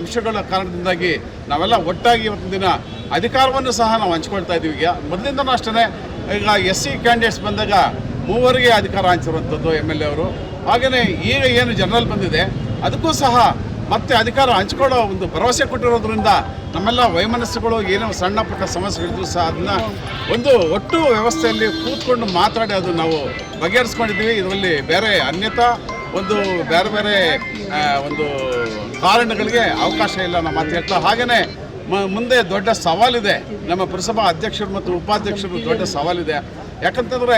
ಅಂಶಗಳ ಕಾರಣದಿಂದಾಗಿ ನಾವೆಲ್ಲ ಒಟ್ಟಾಗಿ ಇವತ್ತಿನ ದಿನ ಅಧಿಕಾರವನ್ನು ಸಹ ನಾವು ಹಂಚ್ಕೊಳ್ತಾ ಇದ್ದೀವಿ. ಈಗ ಮೊದಲಿಂದನೂ ಅಷ್ಟೇ, ಈಗ SC ಕ್ಯಾಂಡಿಡೇಟ್ಸ್ ಬಂದಾಗ 3 ಅಧಿಕಾರ ಹಂಚಿರುವಂಥದ್ದು MLA ಅವರು. ಹಾಗೆಯೇ ಈಗ ಏನು ಜನರಲ್ ಬಂದಿದೆ ಅದಕ್ಕೂ ಸಹ ಮತ್ತೆ ಅಧಿಕಾರ ಹಂಚ್ಕೊಳ್ಳೋ ಒಂದು ಭರವಸೆ ಕೊಟ್ಟಿರೋದ್ರಿಂದ ನಮ್ಮೆಲ್ಲ ವೈಮನಸ್ಸುಗಳು ಏನೋ ಸಣ್ಣ ಪುಟ್ಟ ಸಮಸ್ಯೆಗಳಿದ್ರು ಸಹ ಅದನ್ನ ಒಂದು ಒಟ್ಟು ವ್ಯವಸ್ಥೆಯಲ್ಲಿ ಕೂತ್ಕೊಂಡು ಮಾತಾಡಿ ಅದು ನಾವು ಬಗೆಹರಿಸ್ಕೊಂಡಿದ್ದೀವಿ. ಇದರಲ್ಲಿ ಬೇರೆ ಅನ್ಯತಾ ಒಂದು ಬೇರೆ ಬೇರೆ ಒಂದು ಕಾರಣಗಳಿಗೆ ಅವಕಾಶ ಇಲ್ಲ ನಮ್ಮ ಮಾತು ಹೇಳ್ತಾ. ಹಾಗೆಯೇ ಮುಂದೆ ದೊಡ್ಡ ಸವಾಲಿದೆ, ನಮ್ಮ ಪುರಸಭಾ ಅಧ್ಯಕ್ಷರು ಮತ್ತು ಉಪಾಧ್ಯಕ್ಷರು ದೊಡ್ಡ ಸವಾಲಿದೆ. ಯಾಕಂತಂದರೆ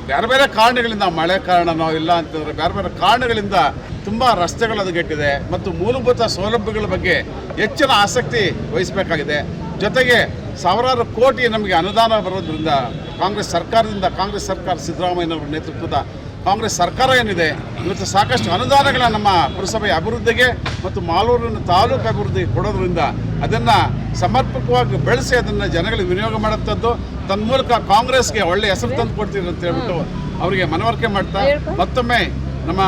ಬೇರೆ ಬೇರೆ ಕಾರಣಗಳಿಂದ, ಮಳೆ ಕಾರಣನೋ ಇಲ್ಲ ಅಂತಂದರೆ ಬೇರೆ ಬೇರೆ ಕಾರಣಗಳಿಂದ ತುಂಬ ರಸ್ತೆಗಳು ಹದಗೆಟ್ಟಿದೆ ಮತ್ತು ಮೂಲಭೂತ ಸೌಲಭ್ಯಗಳ ಬಗ್ಗೆ ಹೆಚ್ಚಿನ ಆಸಕ್ತಿ ವಹಿಸಬೇಕಾಗಿದೆ. ಜೊತೆಗೆ ಸಾವಿರಾರು ಕೋಟಿ ನಮಗೆ ಅನುದಾನ ಬರೋದ್ರಿಂದ ಕಾಂಗ್ರೆಸ್ ಸರ್ಕಾರ ಸಿದ್ದರಾಮಯ್ಯನವರ ನೇತೃತ್ವದ ಕಾಂಗ್ರೆಸ್ ಸರ್ಕಾರ ಏನಿದೆ ಇವತ್ತು ಸಾಕಷ್ಟು ಅನುದಾನಗಳ ನಮ್ಮ ಪುರಸಭೆಯ ಅಭಿವೃದ್ಧಿಗೆ ಮತ್ತು ಮಾಲೂರಿನ ತಾಲೂಕು ಅಭಿವೃದ್ಧಿಗೆ ಕೊಡೋದ್ರಿಂದ ಅದನ್ನು ಸಮರ್ಪಕವಾಗಿ ಬೆಳೆಸಿ ಅದನ್ನು ಜನಗಳಿಗೆ ವಿನಿಯೋಗ ಮಾಡುವಂಥದ್ದು, ತನ್ಮೂಲಕ ಕಾಂಗ್ರೆಸ್ಗೆ ಒಳ್ಳೆಯ ಹೆಸರು ತಂದು ಕೊಡ್ತೀರಿ ಅಂತ ಹೇಳ್ಬಿಟ್ಟು ಅವರಿಗೆ ಮನವರಿಕೆ ಮಾಡ್ತಾ ಮತ್ತೊಮ್ಮೆ ನಮ್ಮ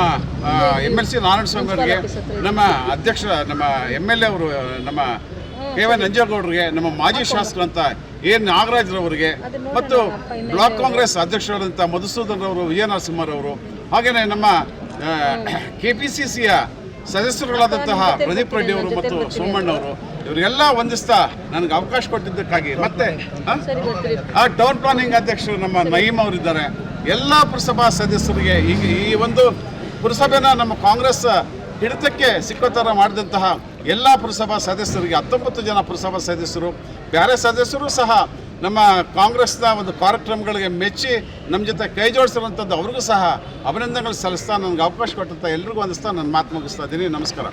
MLC ನಾರಾಯಣಸ್ವಾಮಿ ಅವರಿಗೆ, ನಮ್ಮ ಅಧ್ಯಕ್ಷ ನಮ್ಮ MLA ಅವರು ನಮ್ಮ KY ನಂಜೇಗೌಡರಿಗೆ, ನಮ್ಮ ಮಾಜಿ ಶಾಸಕರಂತ ನಾಗರಾಜ್ರವರಿಗೆ ಮತ್ತು ಬ್ಲಾಕ್ ಕಾಂಗ್ರೆಸ್ ಅಧ್ಯಕ್ಷರಾದಂಥ ಮಧುಸೂದನ್ ಅವರು, ವಿಜಯ ನರಸಿಂಹರವರು, ಹಾಗೆಯೇ ನಮ್ಮ KPCCಯ ಸದಸ್ಯರುಗಳಾದಂತಹ ಪ್ರದೀಪ್ ರೆಡ್ಡಿ ಅವರು ಮತ್ತು ಸೋಮಣ್ಣವರು ಇವರಿಗೆಲ್ಲ ವಂದಿಸ್ತಾ ನನಗೆ ಅವಕಾಶ ಕೊಟ್ಟಿದ್ದಕ್ಕಾಗಿ, ಮತ್ತೆ ಟೌನ್ ಪ್ಲಾನಿಂಗ್ ಅಧ್ಯಕ್ಷರು ನಮ್ಮ ನಯೀಮ್ ಅವರಿದ್ದಾರೆ, ಎಲ್ಲ ಪುರಸಭಾ ಸದಸ್ಯರಿಗೆ ಈ ಒಂದು ಪುರಸಭೆನ ನಮ್ಮ ಕಾಂಗ್ರೆಸ್ ಹಿಡಿತಕ್ಕೆ ಸಿಕ್ಕೋ ಥರ ಮಾಡಿದಂತಹ ಎಲ್ಲ ಪುರಸಭಾ ಸದಸ್ಯರಿಗೆ 19 ಜನ ಪುರಸಭಾ ಸದಸ್ಯರು, ಬೇರೆ ಸದಸ್ಯರು ಸಹ ನಮ್ಮ ಕಾಂಗ್ರೆಸ್ನ ಒಂದು ಕಾರ್ಯಕ್ರಮಗಳಿಗೆ ಮೆಚ್ಚಿ ನಮ್ಮ ಜೊತೆ ಕೈ ಜೋಡಿಸಿರುವಂಥದ್ದು ಅವ್ರಿಗೂ ಸಹ ಅಭಿನಂದನೆಗಳು ಸಲ್ಲಿಸ್ತಾ ನನಗೆ ಅವಕಾಶ ಕೊಟ್ಟಂಥ ಎಲ್ರಿಗೂ ವಂದಿಸ್ತಾ ನನ್ನ ಮಾತು ಮುಗಿಸ್ತಾ ಇದ್ದೀನಿ. ನಮಸ್ಕಾರ.